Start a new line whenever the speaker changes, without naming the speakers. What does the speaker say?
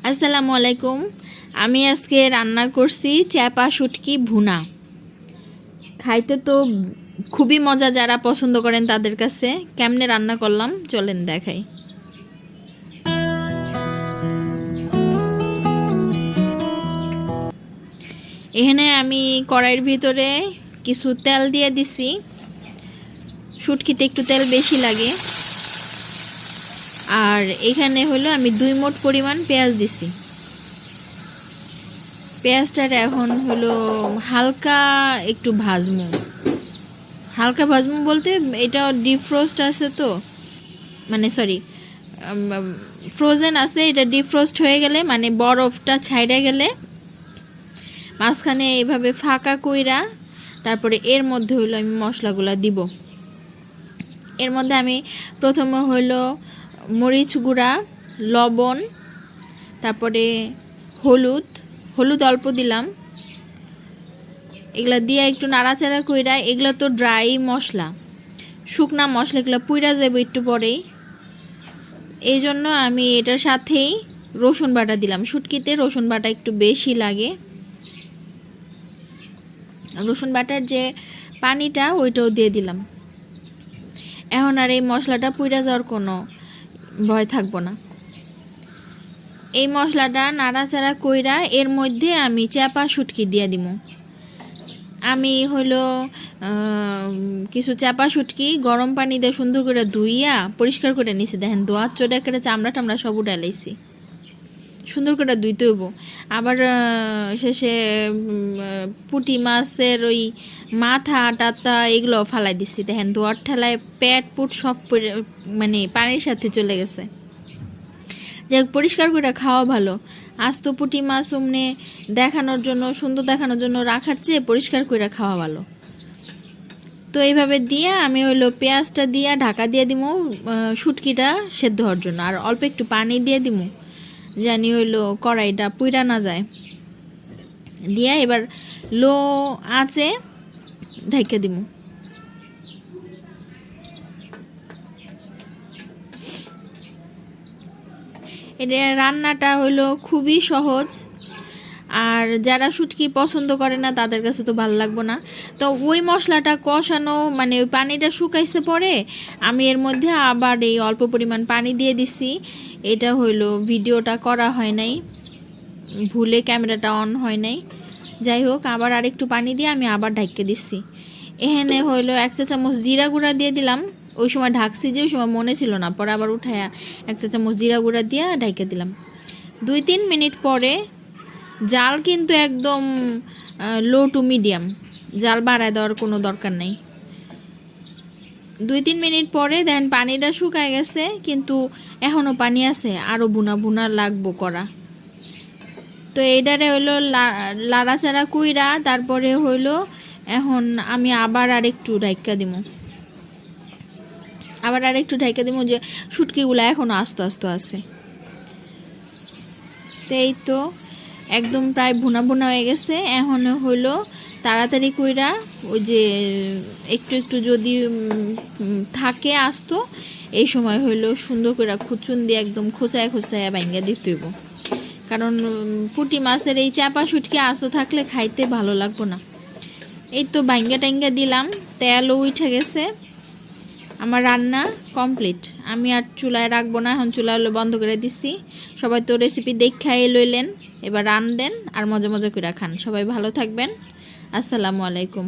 আসসালামু আলাইকুম। আমি আজকে রান্না করছি চেপা শুটকি ভুনা। খাইতে তো খুবই মজা, যারা পছন্দ করেন তাদের কাছে। কেমনে রান্না করলাম চলেন দেখাই। এখানে আমি কড়াইয়ের ভিতরে কিছু তেল দিয়ে দিছি। শুটকিতে একটু তেল বেশি লাগে। আর এখানে হলো আমি 2 মুঠ পরিমাণ পেঁয়াজ দিছি। পেঁয়াজটার এখন হলো হালকা একটু ভাজমু। হালকা ভাজমু বলতে এটা ডিপ ফ্রোস্ট আছে তো, মানে সরি ফ্রোজেন আছে। এটা ডিপ ফ্রোস্ট হয়ে গেলে মানে বরফটা ছাইড়া গেলে মাঝখানে এইভাবে ফাঁকা কইরা তারপরে এর মধ্যে হইলো আমি মশলাগুলো দিব। এর মধ্যে আমি প্রথমে হইলো মরিচ গুঁড়া, লবণ, তারপরে হলুদ অল্প দিলাম। এগুলা দিয়ে একটু নাড়াচাড়া কইরা, এগুলো তো ড্রাই মশলা, শুকনা মশলা, এগুলো পুইরা যাবে একটু পরেই। এই জন্য আমি এটার সাথেই রসুন বাটা দিলাম। শুটকিতে রসুন বাটা একটু বেশি লাগে। রসুন বাটার যে পানিটা ওইটাও দিয়ে দিলাম। এখন আর এই মশলাটা পুইরা যাওয়ার কোনো ভয় থাকবো না। এই মশলাটা নাড়াচাড়া কইরা এর মধ্যে আমি চেপা শুটকি দিয়ে দিব। আমি হলো কিছু চেপা শুটকি গরম পানি দিয়ে সুন্দর করে ধুইয়া পরিষ্কার করে নিছি। দেখেন দোয়ার চোটা করে চামড়া টামড়া সব উঠাইলাইছি। সুন্দর করে ধুইতে হইব। আবার শেষে পুঁটি মাছের ওই মাথা টাতা এগুলো ফালাই দিছি। দেখেন দোয়ার ঠেলায় পেট পুট সব মানে পানির সাথে চলে গেছে। যে পরিষ্কার করে খাওয়া ভালো। আস্ত পুঁটি মাছ অমনে দেখানোর জন্য, সুন্দর দেখানোর জন্য রাখার চেয়ে পরিষ্কার করে খাওয়া ভালো। তো এইভাবে দিয়ে আমি হইলো পেঁয়াজটা দিয়ে ঢাকা দিয়ে দিব শুটকিটা সেদ্ধ হওয়ার জন্য। আর অল্প একটু পানি দিয়ে দিব জানি হইলো কড়াইটা পুইরা না যায়। দিয়ে এবার লো আঁচে ঢাকা দিব। এটা রান্নাটা হলো খুবই সহজ। আর যারা শুটকি পছন্দ করে না তাদের কাছে তো ভালো লাগবে না। তো ওই মশলাটা কষানো মানে ওই পানিটা শুকাইছে পরে আমি এর মধ্যে আবার এই অল্প পরিমাণ পানি দিয়ে দিছি। এটা হইলো ভিডিওটা করা হয় নাই, ভুলে ক্যামেরাটা অন হয় নাই। যাই হোক, আবার আরেকটু পানি দিয়ে আমি আবার ঢাকিয়ে দিচ্ছি। এখানে হইলো 1 চা চামচ জিরা গুঁড়া দিয়ে দিলাম। ওই সময় ঢাকছি যে ওই সময় মনে ছিল না, পরে আবার উঠায়া 1 চা চামচ জিরা গুঁড়া দিয়ে ঢাকিয়ে দিলাম। 2-3 মিনিট পরে, জাল কিন্তু একদম লো টু মিডিয়াম, জাল বাড়ায় দেওয়ার কোনো দরকার নেই। 2-3 মিনিট পরে দেখেন পানিটা শুকায় গেছে, কিন্তু এখনও পানি আছে, আরও বুনা বুনা লাগবো করা। তো এইটারে হইলো লাড়াচাড়া কুইরা তারপরে হইলো এখন আমি আবার আরেকটু ঢাইকা দিব। যে শুটকিগুলো এখনও আস্তে আস্তে আছে। তো এই তো একদম প্রায় ভুনা ভুনা হয়ে গেছে। এখন হইলো তাড়াতাড়ি কইরা ওই যে একটু একটু যদি থাকে আস্ত, এই সময় হইলো সুন্দর করে খুচুন দিয়ে একদম খোঁচায় খোঁচায় ভাঙ্গা দিতে হইব। কারণ পুঁটি মাছের এই চাপা শুটকি আস্ত থাকলে খাইতে ভালো লাগবো না। এই তো ভাঙ্গা টাঙ্গা দিলাম, তেলও উঠে গেছে। আমার রান্না কমপ্লিট। আমি আর চুলায় রাখবো না, এখন চুলা হলো বন্ধ করে দিচ্ছি। সবাই তো রেসিপি দেখাই লইলেন, এবার রান দেন আর মজা মজা করে খান। সবাই ভালো থাকবেন। আসসালামু আলাইকুম।